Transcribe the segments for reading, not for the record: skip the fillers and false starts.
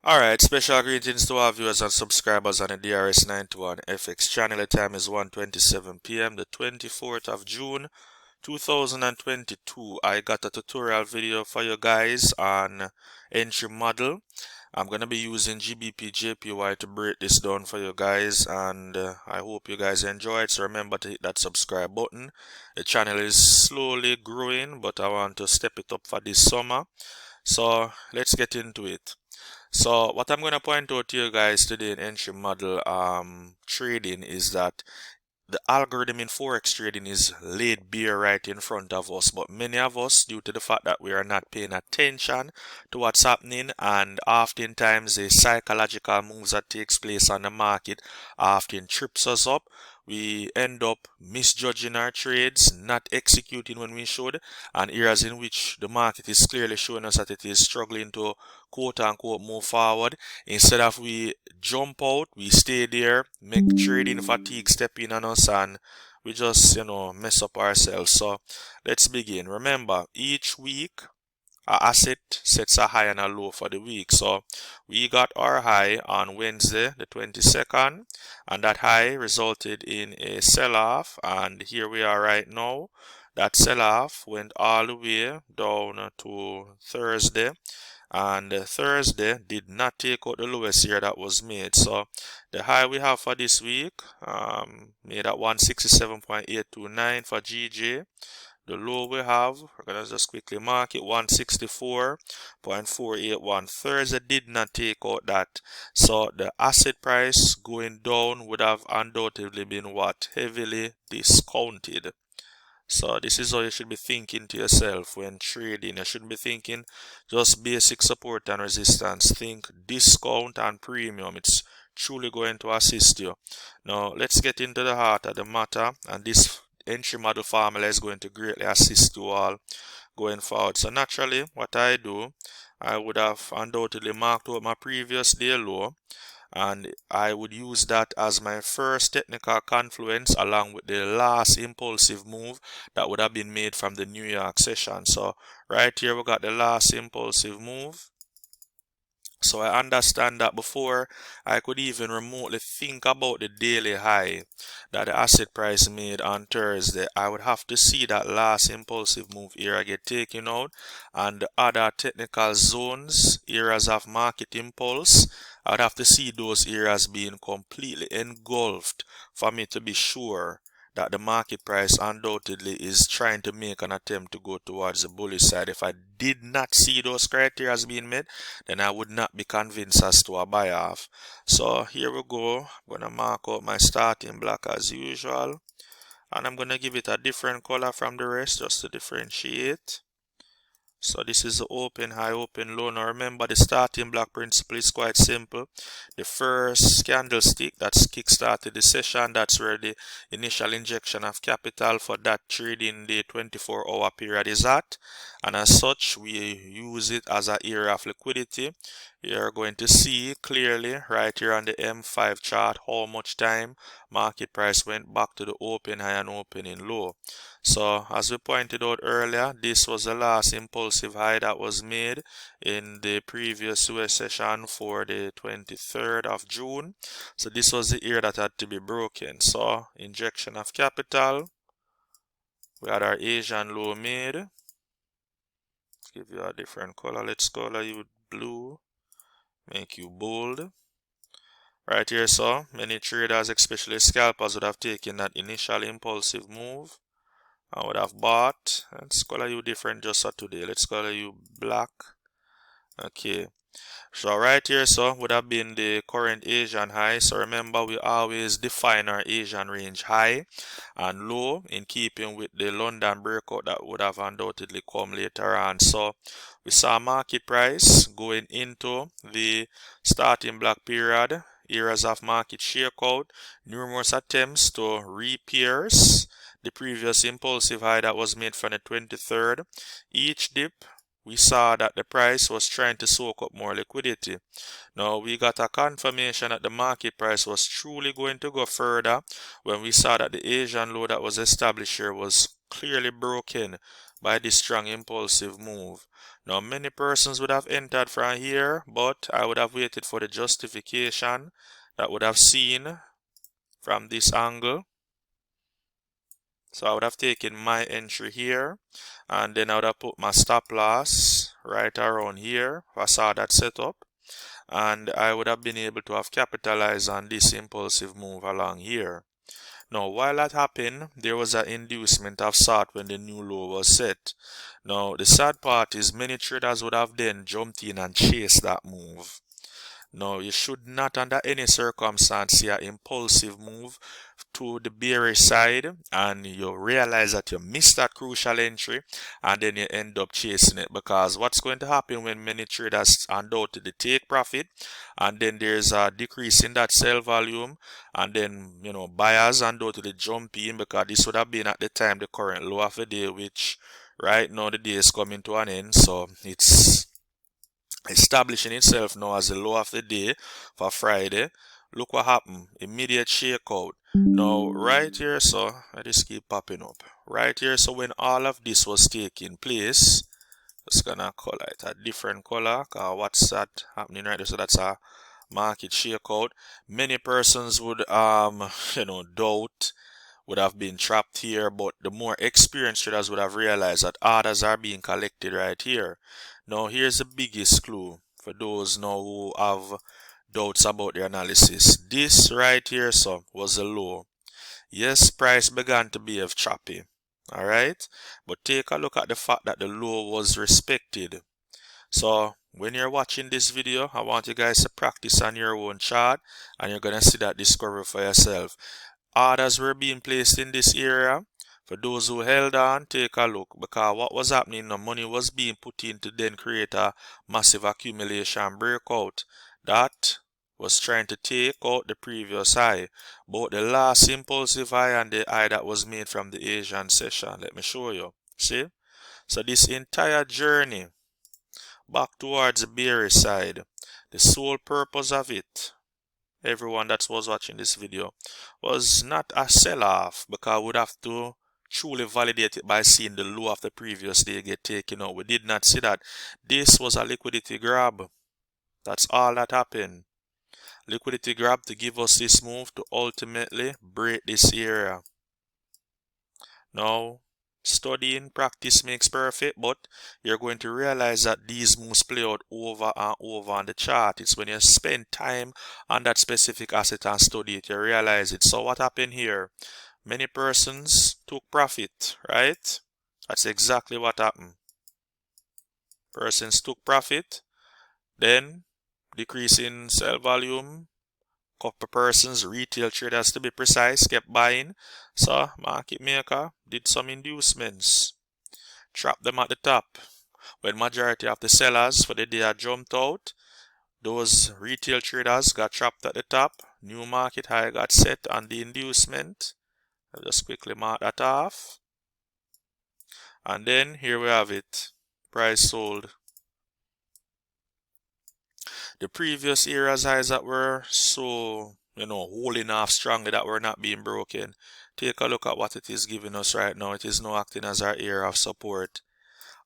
Alright, special greetings to our viewers and subscribers on the DRS91 FX channel. The time is 1:27 p.m. the 24th of June 2022. I got a tutorial video for you guys on entry model. I'm going to be using GBPJPY to break this down for you guys, and I hope you guys enjoy it. So remember to hit that subscribe button. The channel is slowly growing, but I want to step it up for this summer. So let's get into it. So what I'm going to point out to you guys today in entry model trading is that the algorithm in forex trading is laid bare right in front of us, but many of us, due to the fact that we are not paying attention to what's happening, and oftentimes the psychological moves that takes place on the market often trips us up. We end up misjudging our trades, not executing when we should, and areas in which the market is clearly showing us that it is struggling to quote unquote move forward. Instead of we jump out, we stay there, make trading fatigue step in on us, and we just mess up ourselves. So let's begin. Remember, each week our asset sets a high and a low for the week. So we got our high on Wednesday the 22nd, and that high resulted in a sell-off, and here we are right now. That sell-off went all the way down to Thursday, and Thursday did not take out the lowest here that was made. So the high we have for this week made at 167.829 for GJ. The low we have, we're gonna just quickly mark it, 164.481. Thursday did not take out that. So the asset price going down would have undoubtedly been what? Heavily discounted. So this is how you should be thinking to yourself when trading. You shouldn't be thinking just basic support and resistance. Think discount and premium. It's truly going to assist you. Now let's get into the heart of the matter, and this entry model formula is going to greatly assist you all going forward. So naturally, what I do, I would have undoubtedly marked out my previous day low, and I would use that as my first technical confluence along with the last impulsive move that would have been made from the New York session. So right here we got the last impulsive move. So I understand that before I could even remotely think about the daily high that the asset price made on Thursday, I would have to see that last impulsive move here get taken out, and the other technical zones, areas of market impulse, I would have to see those areas being completely engulfed for me to be sure that the market price undoubtedly is trying to make an attempt to go towards the bullish side. If I did not see those criteria as being met, then I would not be convinced as to a buy off. So here we go. I'm going to mark out my starting block as usual, and I'm going to give it a different color from the rest just to differentiate. So this is the open, high, open, low. Now remember, the starting block principle is quite simple. The first candlestick that's kick-started the session, that's where the initial injection of capital for that trading day 24-hour period is at. And as such, we use it as an area of liquidity. You're going to see clearly right here on the M5 chart how much time market price went back to the open high and opening low. So as we pointed out earlier, this was the last impulsive high that was made in the previous US session for the 23rd of June. So this was the area that had to be broken. So injection of capital. We had our Asian low made. Let's give you a different color. Let's color you blue. Make you bold. Right here, so many traders, especially scalpers, would have taken that initial impulsive move. I would have bought. Let's color you different just for today. Let's color you black. Okay. So right here, so would have been the current Asian high. So remember, we always define our Asian range high and low in keeping with the London breakout that would have undoubtedly come later on. So we saw market price going into the starting block period, areas of market shakeout, numerous attempts to re-pierce the previous impulsive high that was made from the 23rd. Each dip, we saw that the price was trying to soak up more liquidity. Now we got a confirmation that the market price was truly going to go further when we saw that the Asian low that was established here was clearly broken by this strong impulsive move. Now, many persons would have entered from here, but I would have waited for the justification that would have seen from this angle. So I would have taken my entry here, and then I would have put my stop loss right around here if I saw that setup, and I would have been able to have capitalized on this impulsive move along here. Now, while that happened, there was an inducement of sort when the new low was set. Now, the sad part is many traders would have then jumped in and chased that move. Now, you should not under any circumstance see an impulsive move to the bearish side and you realize that you missed that crucial entry and then you end up chasing it, because what's going to happen when many traders undoubtedly take profit and then there's a decrease in that sell volume, and then buyers undoubtedly jump in, because this would have been at the time the current low of the day, which right now the day is coming to an end, so it's establishing itself now as the low of the day for Friday. Look what happened. Immediate shakeout. Now, right here, so I just keep popping up. Right here, so when all of this was taking place, just gonna color it a different color. What's that happening right there? So that's a market shakeout. Many persons would doubt, would have been trapped here, but the more experienced traders would have realized that orders are being collected right here. Now, here's the biggest clue for those now who have doubts about the analysis. This right here, so, was a low. Yes, price began to behave choppy. Alright? But take a look at the fact that the low was respected. So, when you're watching this video, I want you guys to practice on your own chart, and you're going to see that discovery for yourself. Orders were being placed in this area. For those who held on, take a look, because what was happening, the money was being put in to then create a massive accumulation breakout that was trying to take out the previous high, both the last impulsive high and the high that was made from the Asian session. Let me show you. See? So this entire journey back towards the bearish side, the sole purpose of it, everyone that was watching this video, was not a sell-off, because we would have to truly validate it by seeing the low of the previous day get taken out. We did not see that. This was a liquidity grab. That's all that happened. Liquidity grab to give us this move to ultimately break this area. Now, studying, practice makes perfect, but you're going to realize that these moves play out over and over on the chart. It's when you spend time on that specific asset and study it, you realize it. So what happened here? Many persons took profit, right? That's exactly what happened. Persons took profit, then decrease in sell volume. Couple persons, retail traders to be precise, kept buying. So market maker did some inducements, trapped them at the top. When majority of the sellers for the day had jumped out, those retail traders got trapped at the top. New market high got set on the inducement. I'll just quickly mark that off. And then here we have it. Price sold. The previous areas highs that were so, holding off strongly, that were not being broken. Take a look at what it is giving us right now. It is now acting as our area of support.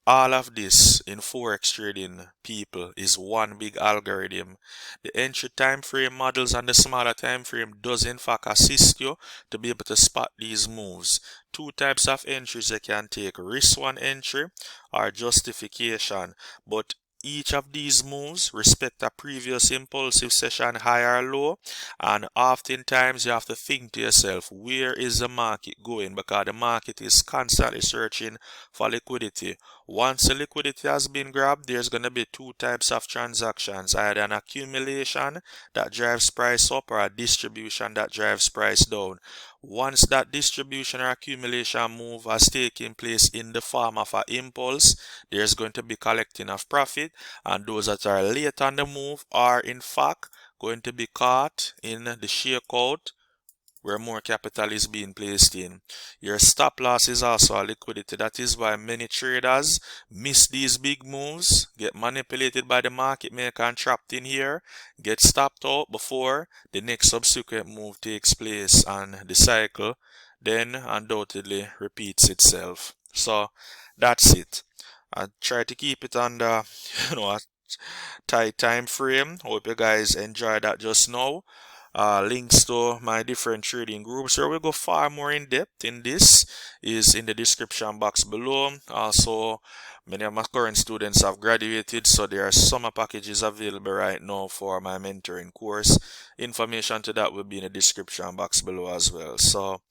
All of this in forex trading, people, is one big algorithm. The entry time frame models and the smaller time frame does in fact assist you to be able to spot these moves. Two types of entries you can take: risk one entry or justification. But each of these moves respect a previous impulsive session high or low, and oftentimes you have to think to yourself, where is the market going? Because the market is constantly searching for liquidity. Once the liquidity has been grabbed, there's going to be two types of transactions: either an accumulation that drives price up or a distribution that drives price down. Once that distribution or accumulation move has taken place in the form of an impulse, there's going to be collecting of profit, and those that are late on the move are in fact going to be caught in the shakeout where more capital is being placed in. Your stop loss is also a liquidity. That is why many traders miss these big moves, get manipulated by the market maker and trapped in here, get stopped out before the next subsequent move takes place, and the cycle then undoubtedly repeats itself. So that's it. I try to keep it under, a tight time frame. Hope you guys enjoy that just now. Links to my different trading groups where we go far more in depth in this is in the description box below. Also, many of my current students have graduated, so there are summer packages available right now for my mentoring course. Information to that will be in the description box below as well. So,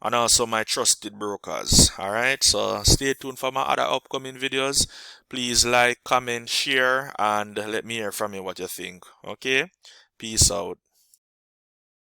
and also my trusted brokers. Alright, so stay tuned for my other upcoming videos. Please like, comment, share, and let me hear from you what you think. Okay, peace out.